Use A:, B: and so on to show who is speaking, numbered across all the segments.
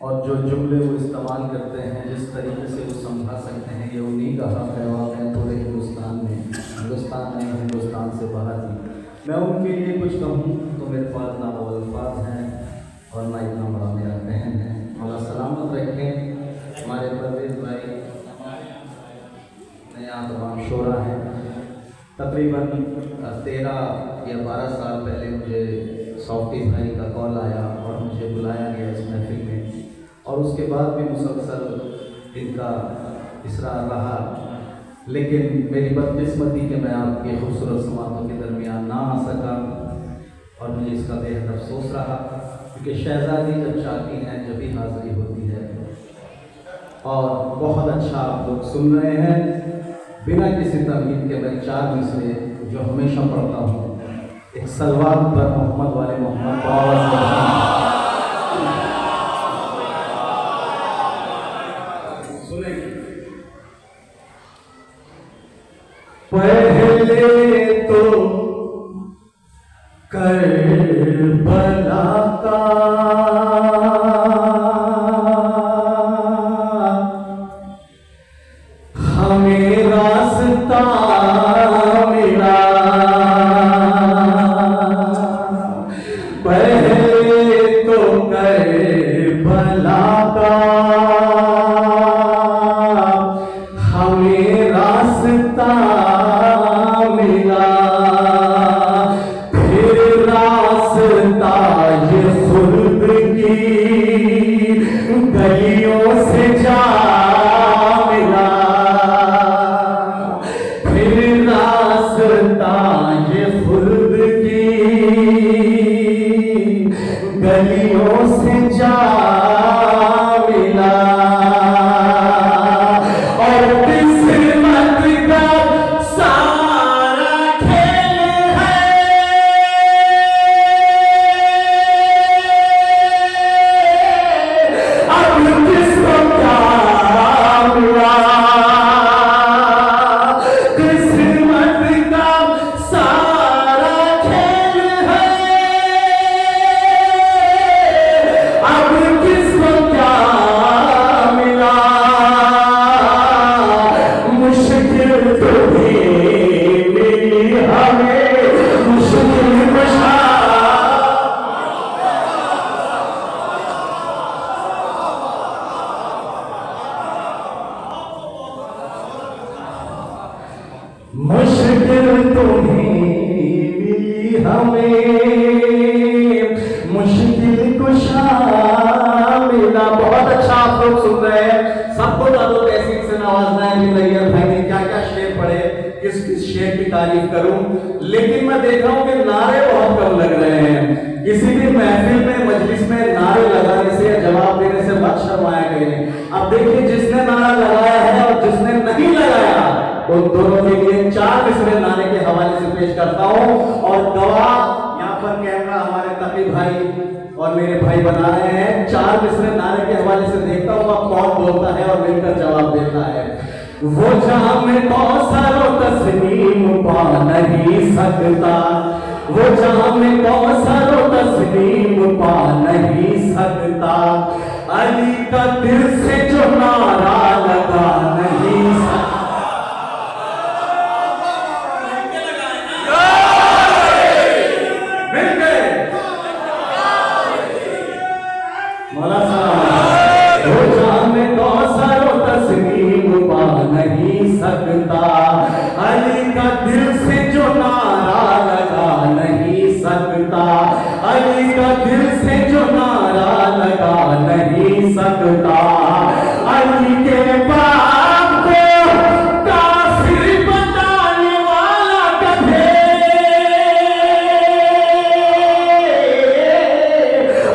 A: और जो जुमले वो इस्तेमाल करते हैं, जिस तरीके से वो समझा सकते हैं, ये उन्हीं का हक है। वाक़ है पूरे हिंदुस्तान नहीं हिंदुस्तान से बाहर भी। मैं उनके लिए कुछ कहूँ तो मेरे पास ना वो अल्फाज हैं और ना इतना बड़ा मेरा बहन है। मौला सलामत रखें हमारे परवेज़ भाई, नया तमाम शोरा हैं। तकरीबन 13 या 12 साल पहले मुझे सौफ्टी भाई का कॉल आया और मुझे बुलाया गया इस महफिल में, और उसके बाद भी मुसलसल इनका इसरार रहा। लेकिन मेरी बदकिस्मती कि मैं आपकी खूबसूरत समातों के दरमियान ना आ सका, और मुझे इसका बेहद अफसोस रहा, क्योंकि शहज़ादी जब चाहती हैं जब भी हाज़िरी होती है। और बहुत अच्छा आप लोग सुन रहे हैं। बिना किसी तमहीद के मैं 4 मिसरे जो हमेशा पढ़ता हूँ, एक सलवात पर मोहम्मद वाले मोहम्मद पहले तो करबला का हमें रास्ता मिला, पहले तो करबला का हमें रास्ता मिला, फिर रास्ता ये खुद की गलियों से जा मिला, फिर रास्ता ये खुद की गलियों से जा मिला। और किस्मत का सारा खेल है, अब किसको क्या मिला, किस्मत का सारा खेल है, अब किसको क्या मिला। मुश्किल तो भी मिली हमें, मुश्किल कुशा मुश्किल तुम्हें मिली हमें, मुश्किल कुशा मिला। बहुत अच्छा आप लोग सुन रहे हैं। सबको दादो तहसीन से नवाजना है कि तैयार भाई ने क्या क्या शेर पढ़े, किस किस शेर की तारीफ करूं। लेकिन मैं देख रहा हूं कि नारे बहुत कम लग रहे हैं। किसी भी महफिल में मजलिस में नारे लगाने से या जवाब देने से मत शर्माया करें। अब देखिए, जिसने नारा लगाया है और जिसने नहीं लगाया, उन दोनों के लिए 4 मिसरे नारे के हवाले से पेश करता हूं। और गवाह यहाँ पर कैमरा हमारे तकी भाई और मेरे भाई बना रहे हैं। 4 मिसरे नारे के हवाले से देखता हूँ अब कौन बोलता है और मिलकर जवाब देता है। वो जाम कौसर तस्नीम पा नहीं सकता, वो जाम कौसर तस्नीम पा नहीं सकता, अली का दिल से जो नारा लगा नहीं सकता। मौला साहब, वो जाम कौसर तस्नीम पा नहीं सकता, अली का दिल से जो नारा लगा नहीं सकता, अली का दिल से जो नारा लगा नहीं सकता। अली के बाप को काफिर बताने वाला कभी,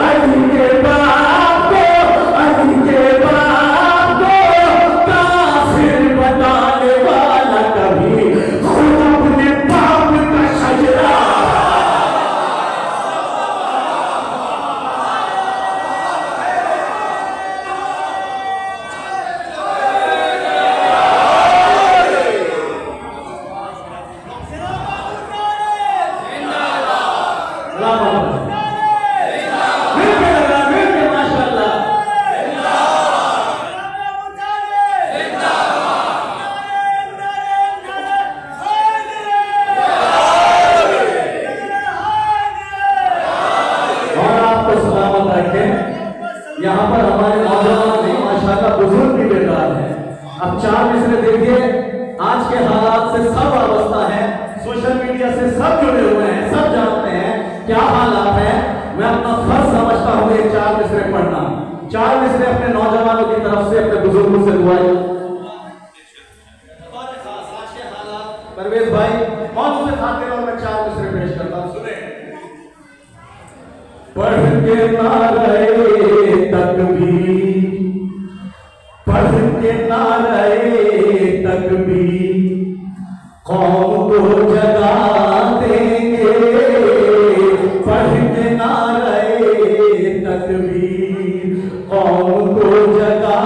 A: अली के बाप को, अली के बाप को काफिर बताने वाला कभी खुद यहाँ पर हमारे नौजवान नहीं माशाल्लाह बुजुर्ग भी बेदार हैं। अब 4 मिसरे देखिए, आज के हालात से सब वाबस्ता है, सोशल मीडिया से सब जुड़े हुए हैं, सब जानते हैं क्या हालात है। मैं अपना फर्ज समझता हूँ ये 4 मिसरे पढ़ना, 4 मिसरे अपने नौजवानों की तरफ से अपने बुजुर्गों से दुआएं। परवेज भाई मौन से खाते रहो, मैं 4 मिसरे पेश करता हूँ, सुने। पढ़ के नारे तकबीर, पढ़ के नारे तकबीर, कौम को जगा देंगे। पढ़ के नारे तकबीर, कौम को जगा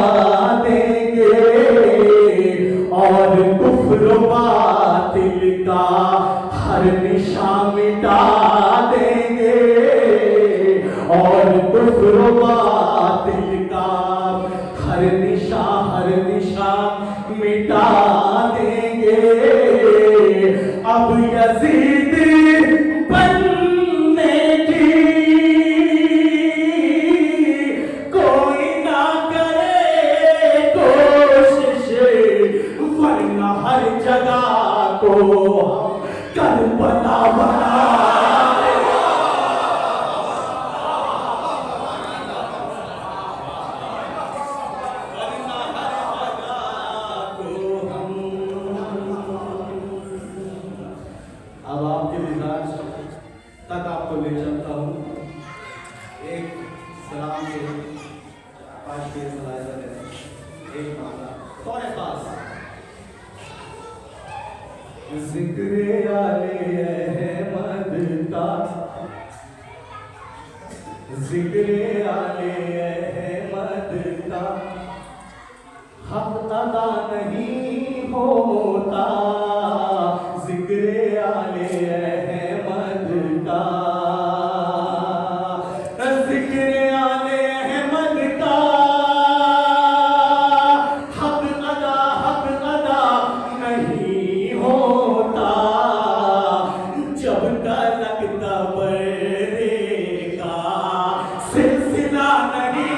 A: देंगे और कुफ्र बातिल का हर निशान मिटा देंगे और कुफ्र बातिल का हर निशान मिटा देंगे। अब यजीद बनने की कोई ना करे कोशिश, वरना हर जगह को करबला बना तक आपको ले चलता हूँ। एक सलाम के 5 के सलाइजा है, एक मामला तोरे पास जिक्र आले अहमद का, जिक्र आले अहमद का हक अदा नहीं होता। जिक्र आले अहमद का, जिक्र आले अहमद का हक अदा नहीं होता। जब तक तबरे का सिलसिला नहीं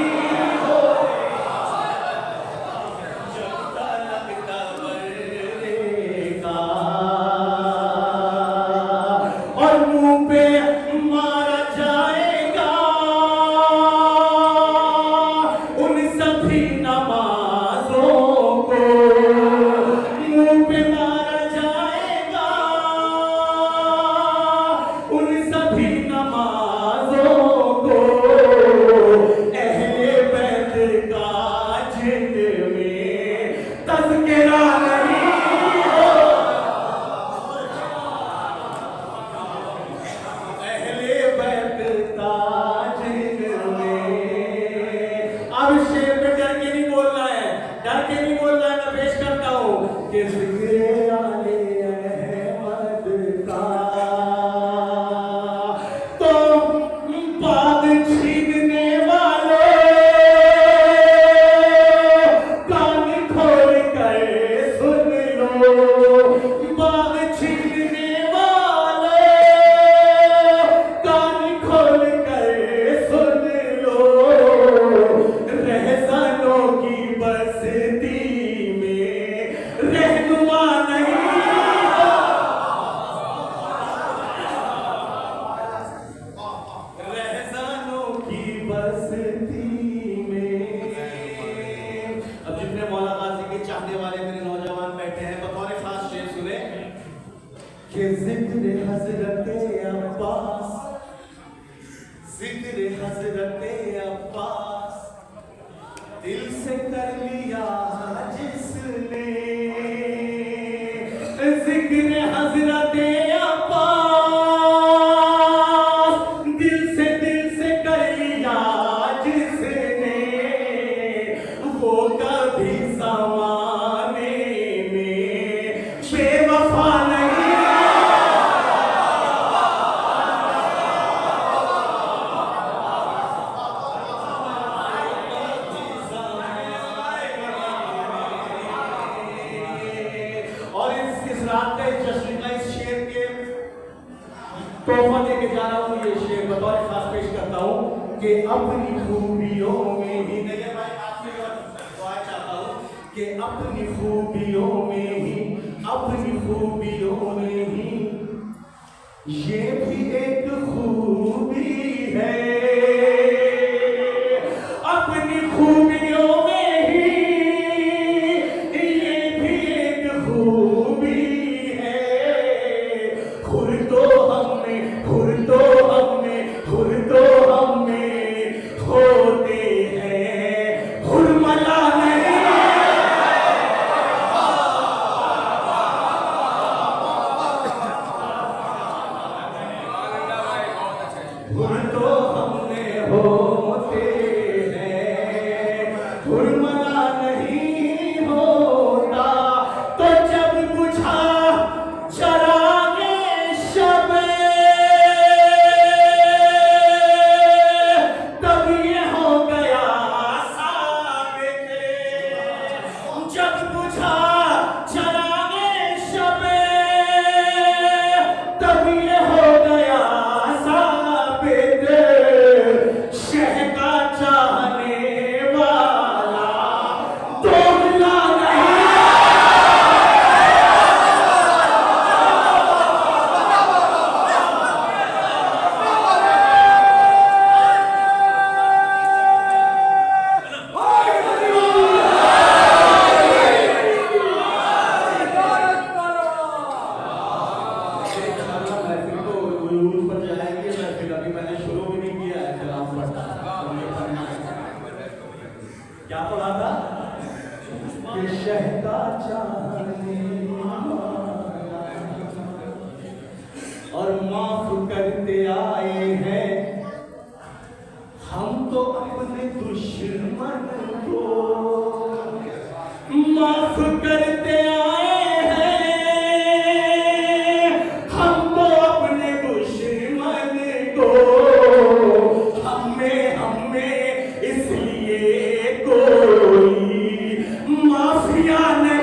A: दिल से कर लिया जिसने जिक्र हजरत अब्बास, दिल से कर लिया जिसने, वो कभी ज़माने में बेवफा नहीं। और इस रात का जश्न का इस शेर के तोहफा देके जा रहा हूँ। ये शेर बतौर खास पेश करता हूँ कि अपनी खूबियों में ये भी एक खूबी है, अपनी खूबियों में ही ये भी एक खूबी है। खुर तो हमें होते हैं, हुरमला नहीं। हुर तो हमने होते हैं, हुरमला नहीं होता। तो जब बुझा चरागे शबे, तब ये हो गया साबित। जब बुझा चरागे शबे, तब ये हो गया साबित। शहका चाहने वाला दोगला नहीं। क्या पढ़ा था कि शहका चाहने वाला और माफ करते आए हैं हम तो अपने दुश्मन को। माफ करते आए हैं हम तो अपने दुश्मन को। हमें इसलिए कोई माफिया नहीं।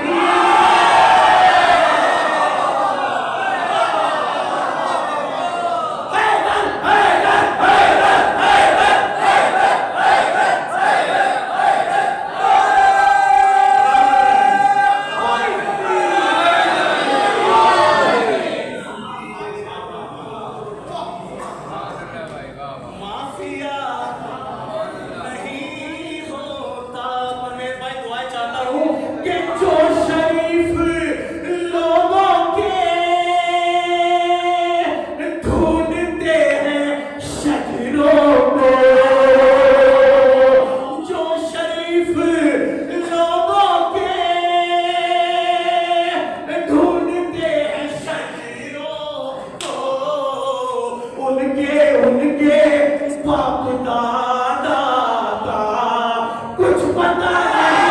A: माफिया नहीं होता। मैं भाई दुआएं चाहता हूं कि जो शरीफ लोगों के ढूंढते हैं शजरों को, जो शरीफ लोगों के ढूंढते हैं शजरों को, उनके बाप दादा का कुछ पता नहीं।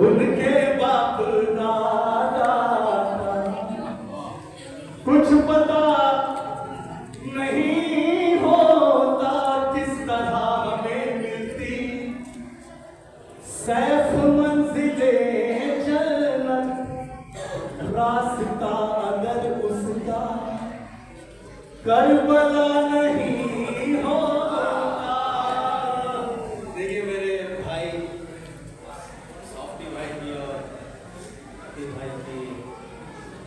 A: उनके बाप दादा का कुछ पता नहीं होता। किस तरह हमें मिलती सैफ मंजिले जन्नत, रास्ता अगर उसका करबला नहीं होता। देखिए मेरे भाई सॉफ्टी भाई की और भाई की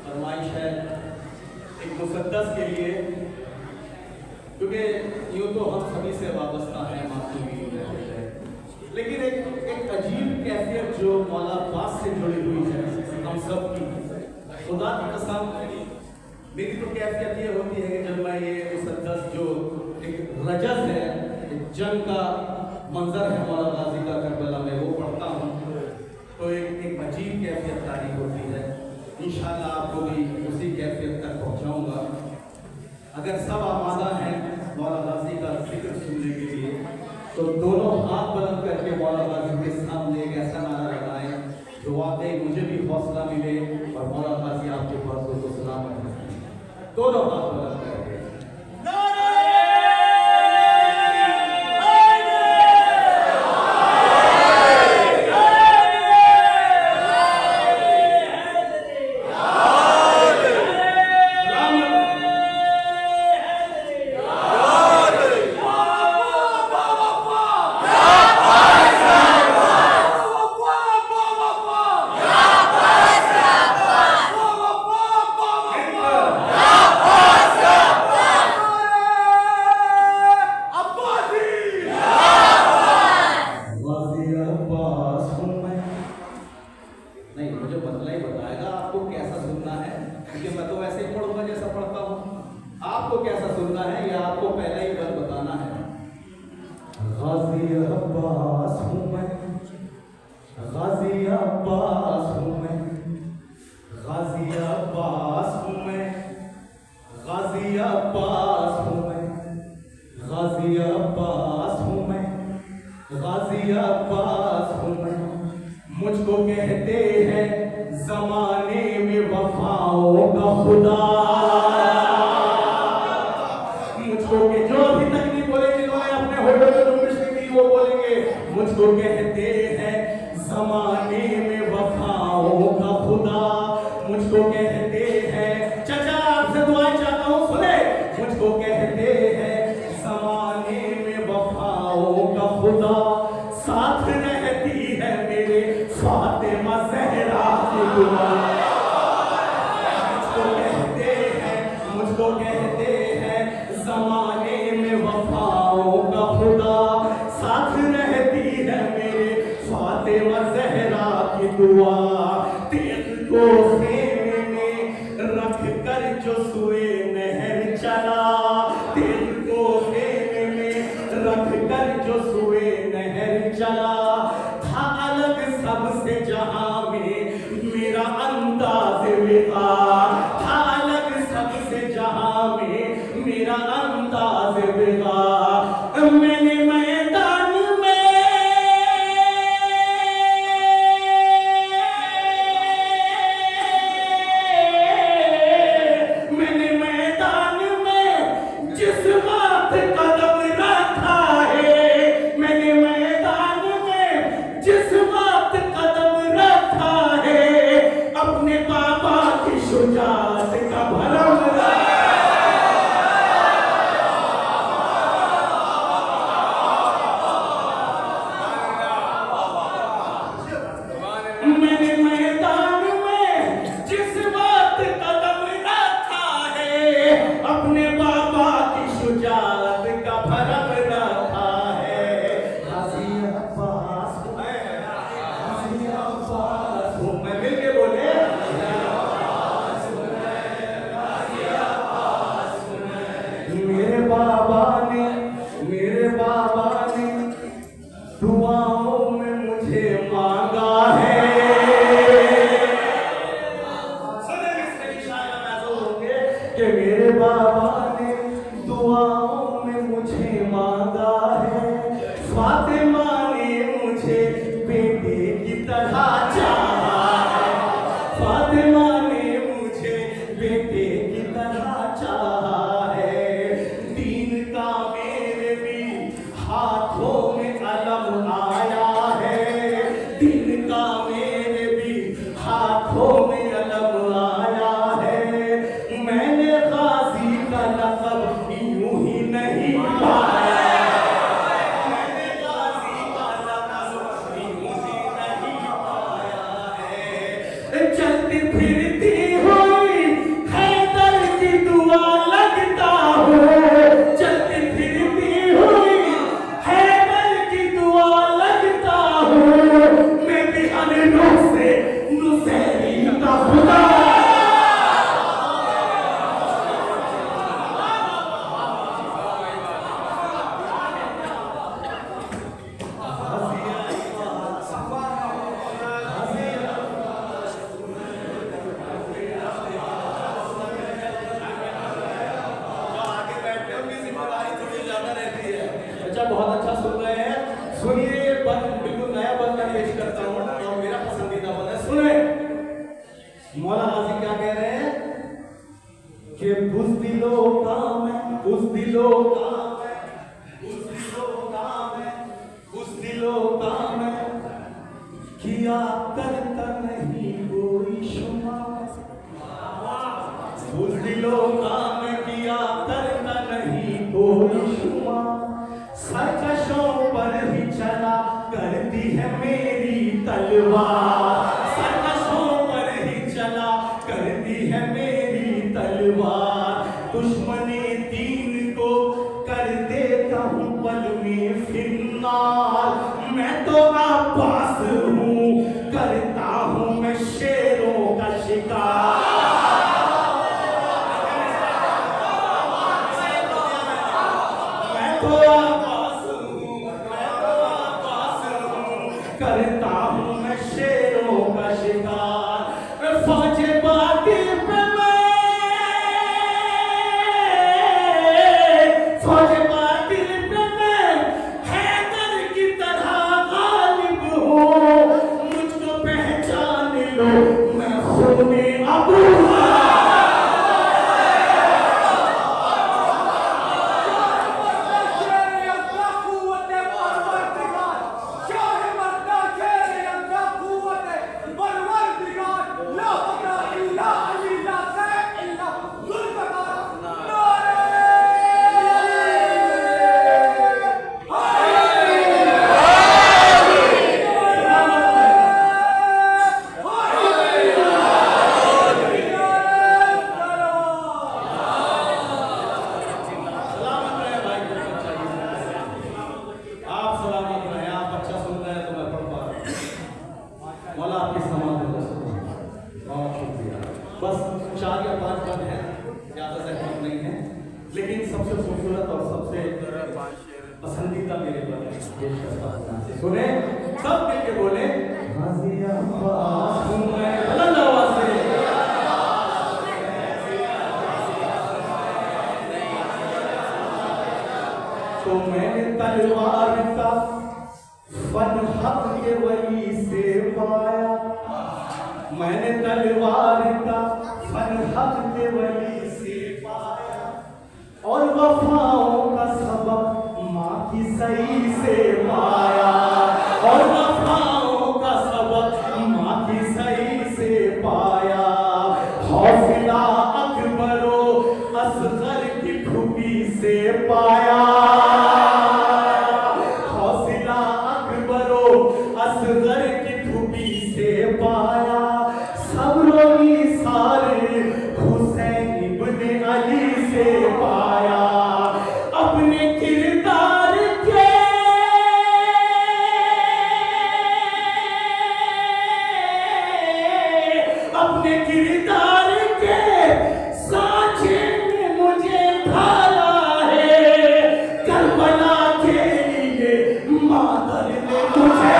A: फरमाइश है एक मुसद्दस के लिए, क्योंकि यूं तो हम सभी से वाबस्ता है मासूमी है, लेकिन एक अजीब कैफियत जो मौला पास से जुड़ी हुई है हम सब की। खुदा की कसम मेरी तो कैफियत ये होती है कि जब मैं ये मुसद्दस जो एक रजस है, एक जंग का मंजर है मौला गाजी का करबला में, वो पढ़ता हूँ तो एक अजीब कैफियत तारीफ होती है। इंशाल्लाह आपको भी उसी कैफियत तक पहुँचाऊँगा। अगर सब आमादा हैं मौला गाजी का जिक्र सुनने के लिए तो दोनों हाथ बुलंद करके मौला गाजी के सामने एक ऐसा नारा लगाएं जो वाकई मुझे भी हौसला मिले और मौला गाजी आपके पास को सलामत रहे। दोनों हाथ बुलंद करके हूँ मैं, गाजी अब्बास हूँ मैं, गाजी अब्बास हूँ मैं, गाजी अब्बास हूँ मैं, गाजी अब्बास हूँ मैं, गाजी अब्बास हूँ मैं। मुझको कहते हैं जमाने में वफाओं का खुदा, मुझको के जो अभी तक नहीं बोले, जिन्होंने अपने होठों में जुम्बिश नहीं दी वो बोलेंगे। मुझको कहते हैं जमाने में वफाओं का खुदा, मुझको कहते हैं, चाचा आपसे दुआएं चाहता हूँ सुने, मुझको कहते हैं जमाने में वफाओं का खुदा, साथ रहती है मेरे फातिमा ज़हरा की दुआ। मुझको कहते हैं जमाने में वफाओं का खुदा, साथ रहती है मेरे फातिमा ज़हरा की दुआ। तेग को खेमे में रख कर जो सुए नहर चला, तेग को खेमे में रख कर जो सुए नहर चला, था अलग सबसे जहां में मेरा अंदाज़ विका, था अलग सबसे जहां में मेरा अंदाज़ विका। मैंने मैदान में, मैंने मैदान में जिस बात कदम रखा है, मैंने मैदान में जिस बात कदम रखा है, अपने बाबा की शुजाअत का भरम मैंने मैदान में जिस बात कदम रखा है, अपने बाबा की शुजाअत का भरम रखा है। गाजी अब्बास है, गाजी अब्बास हूँ मैं, मिल के बोले मेरे बाबा ने दुआओं में मुझे मांगा है। कि मेरे बाबा ने दुआओं में मुझे मांगा है, फातिमा ने मुझे बेटे की तरह चाहा है, फातिमा ने मुझे बेटे की तरह चाहा है। दीन का मेरे भी हाथों में अलम आया है, दीन का मेरे भी हाथों में अलम आया है। मैंने गाजी का लक़ब यूं ही नहीं पाया, मैंने गाजी का लक़ब यूं ही नहीं पाया है। चलती फिरती हुई हैदर की दुआ लगता हूँ, चलती फिरती हुई हैदर की दुआ लगता हूँ, मैं भी हर नूह से नुसैरी का खुदा। बहुत अच्छा सुन रहे हैं, सुनिए। बिल्कुल नया बंद मैं पेश करता हूँ और मेरा पसंदीदा बंद है, सुने। मौला गाजी क्या कह रहे हैं कि बुज़दिलों का मैं, बुज़दिलों का मैं, बुज़दिलों का मैं, बुज़दिलों का मैं किया करता नहीं कोई शुमार, बुज़दिलों का मैं किया करता नहीं कोई शुमार। सरकशों पर ही चला करती है मेरी तलवार, सरकशों पर ही चला करती है मेरी तलवार। दुश्मने दीन को कर देता हूँ पल में फिन्नार, मैं तो अब्बास हूँ, करता हूँ मैं शेरों का शिकार। मैं तो फौजे बातिल पे मैं हैदर की तरह गालिब हूँ, मुझको पहचान लो मैं खूने अबू बस 4 या 5 पद हैं, ज्यादा से कम नहीं है, लेकिन सबसे खूबसूरत और सबसे पसंदीदा मेरे पद पेश करता हूं। सुने, सब मिलके बोले बुलंद आवाज से। तो मैंने तलवार का फन हक के वली से पाया, मैंने तलवार का फन हक के वली से पाया, और वफाओं का सबक माँ की सही से पाया, और वफाओं का सबक माँ की सही से पाया। हौसला अकबरो असगर की ठुकी से पाया, हौसला अकबरो असगर की ठुकी से पाया। सबरों सारे हुसैन इब्ने अली से पाया, अपने किरदार के अपने किरदार के सांचे में मुझे ढाला है, करबला के लिए मादर ने मुझे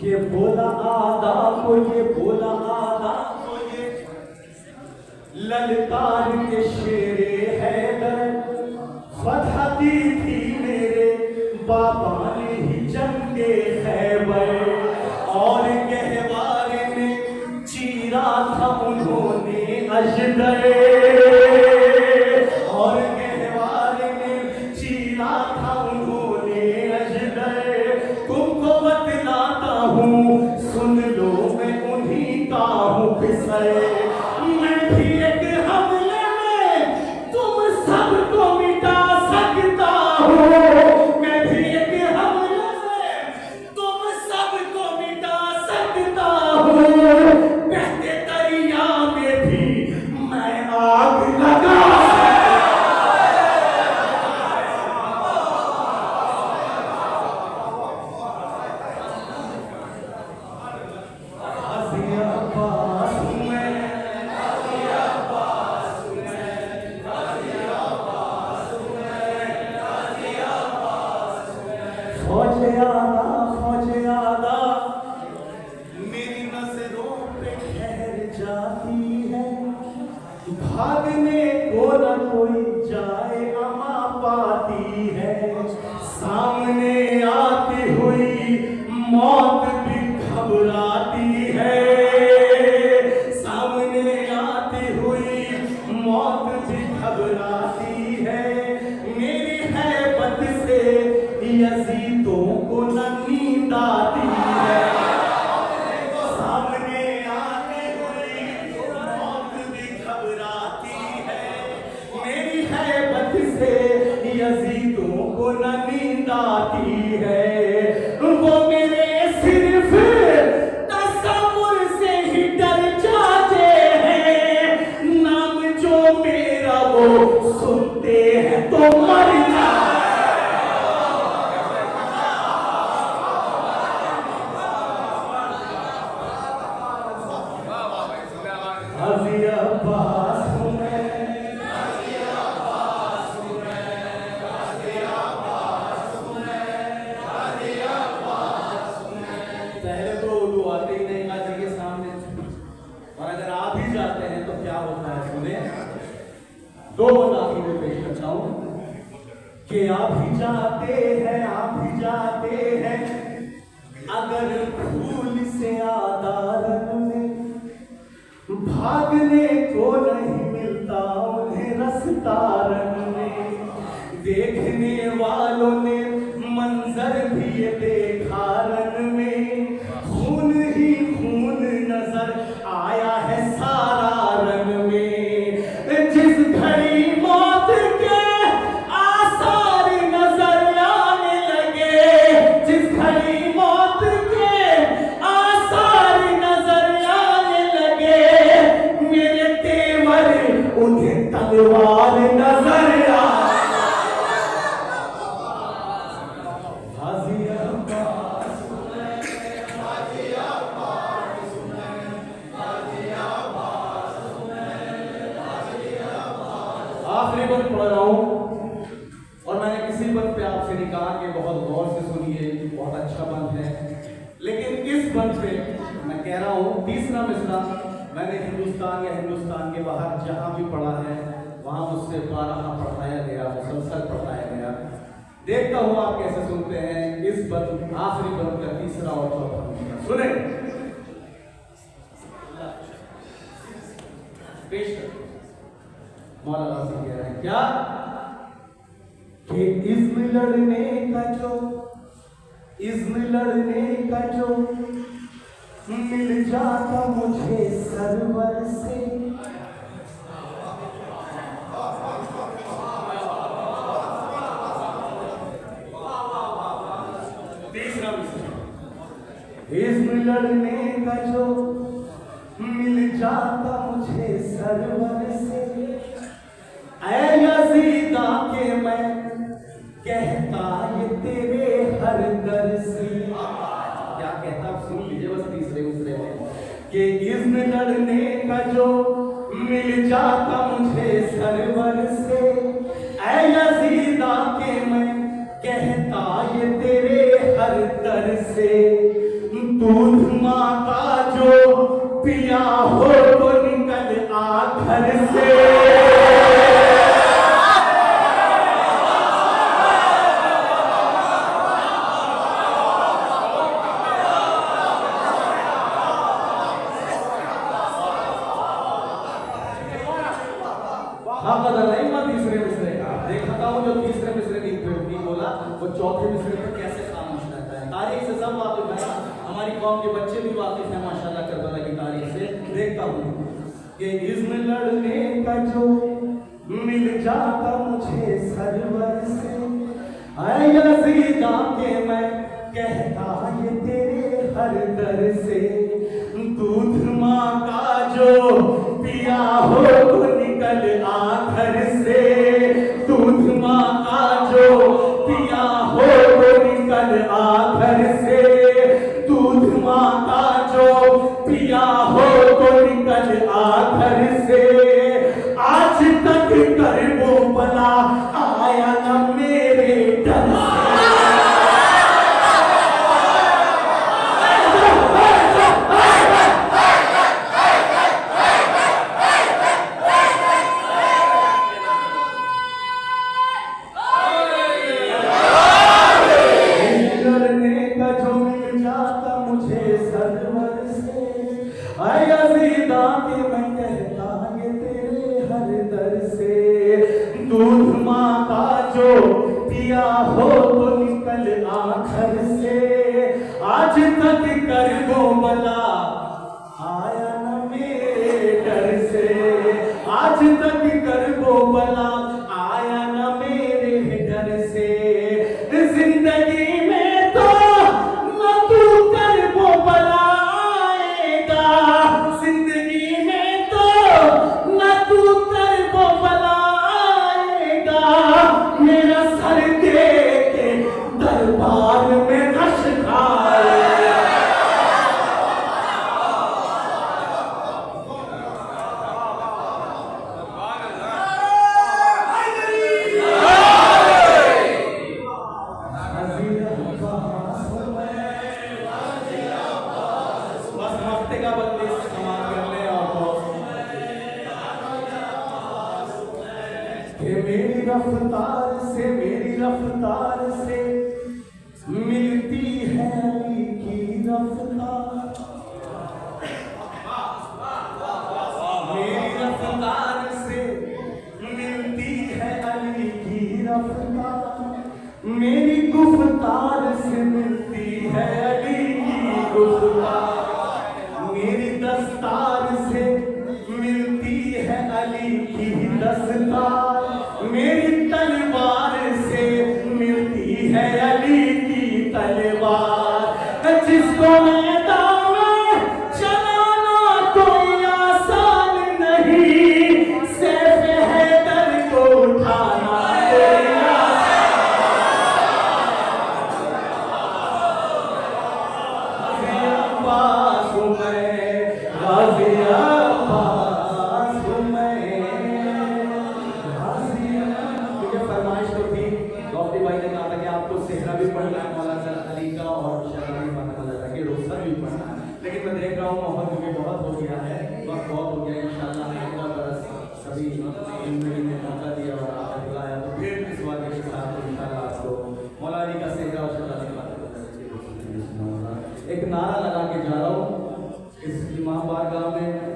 A: ये बोला आदा को, ये बोला आदा को, ये ललकार के शेरे हैदर, फतह दी थी मेरे बाबा ने ही जंगे खैबर, और गहवारे में चीरा था उन्होंने अजगर, और गहवारे में चीरा था उन्होंने अजगर। तुमको बतलाता हूँ सुन लो मैं उन्हीं का हूँ फिसल, मैं भी एक हमले में तुम सबको मिटा सकता हूँ, मैं भी एक हमले में तुम सबको मिटा सकता हूँ, बहते दरिया में भी मैं आग लगा फौजे आदा मेरी नजरों पे ठहर जाती है, भागने को न कोई जाए अमा पाती है, सामने आती हुई मौत भी घबराती है, सामने आती हुई मौत भी घबराती है। मेरी हैबत से यजीदों को न नींद आती कि आ भी जाते हैं अगर फूल से आदारन में, भागने को नहीं मिलता उन्हें रास्ता रंग में। देखने वालों ने मंजर भी ये देखा रंग में, खून ही खून नजर आया है सारा रंग में। जिस घड़ी मौत के आसार नजर आने लगे, जिस घड़ी मौत के आसार नजर आने लगे, मेरे तेवर उन्हें तलवार नजर आखिरी बंद पढ़ रहा हूं और मैंने किसी बंद पे आपसे नहीं कहा कि बहुत गौर से सुनिए, बहुत अच्छा बंद है, लेकिन इस बंद पे मैं कह रहा हूं तीसरा मिसरा मैंने हिंदुस्तान या हिंदुस्तान के बाहर जहां भी पढ़ा है वहां मुझसे बारहा पढ़ाया गया, मुसलसल पढ़ाया गया। देखता हूं आप कैसे सुनते हैं इस बंद, आखिरी बंद का तीसरा और चौथा मिसरा। सुने पेश कर मौलाना से कह रहे हैं क्या कि इज़्म लड़ने का जो मिल जाता मुझे सरवर से। तीसरा इज़्म लड़ने का जो मिल जाता मुझे सरवर से, ऐ यज़ीदा के मैं कहता ये तेरे हर दर से। क्या कहता आप सुन लीजिए बस तीसरे मिसरे में कि इज़्म लड़ने का जो मिल जाता मुझे सरवर से, ऐ यज़ीदा के मैं कहता ये तेरे हर दर से। दूध माँ का जो पिया हो तो निकल आ घर से। तीसरे मिसरे का देखा था जो तीसरे मिसरे की बोला वो चौथे मिसरे पर कैसे खामोश रहता है। तारीख से सब वाकिफ है, हमारी कौम के बच्चे भी वाकिफ हैं माशाल्लाह करबला की तारीख से। देखता हूँ कि इज़्म लड़ने का जो मिल जाता मुझे सरवर से, ऐ यज़ीदा के मैं कहता ये तेरे हर दर से। दूध माँ का जो पिया हो तो निकल आ घर से। दूध माँ का जो पिया हो तो निकल आ घर से। दूध माँ का जो पिया हो तो निकल आ घर से। आज तक कर वो बला आया न मेरे डर से। दूध माँ का जो पिया हो तो निकल आखर से। आज तक कर वो बला आया न मेरे डर से। आज तक कर वो बला आया न मेरे डर से। जिंदगी में तो न तू कर वो बला आएगा। जिंदगी में तो न तू कर वो बला मेरा सर दे के दरबार में रश खाए। बस हफ्ते का बदले समाप्त कर ले और मेरी रफ्तार से मेरी रफ्तार से मिलती है अली की रफ्तार, मेरी रफ्तार से मिलती है अली की रफ्तार, मेरी गुफ्तार से मिलती है अली की गुफ्तार, मेरी दस्तार से मिलती है अली की दस्तार, मेरी तलवार से मिलती है अली की तलवार, जिसको मैदान में चलाना कोई आसान नहीं, सैफ हैदर को उठाना कोई अब्बास हूँ मैं, गाज़ी अब्बास हूँ मैं, गाज़ी अब्बास। मुझे फरमाइश तो थी, गौफी भाई ने कहा था कि आपको सेहरा भी पढ़ना है मौलाना अली का और शहरा भी पढ़ना था कि रोज़ा भी पढ़ना है, लेकिन मैं देख रहा हूँ मोहब्बत में बहुत हो गया है, वक्त बहुत हो गया। इंशाअल्लाह अगला बरस सभी इन ने मौका दिया और आपने बुलाया तो फिर इस वादे के साथ इंशाअल्लाह आपको मौलाना अली का सेहरा और शहरा की बात एक नारा लगा के जा रहा हूँ इस इमाम बारगाह में।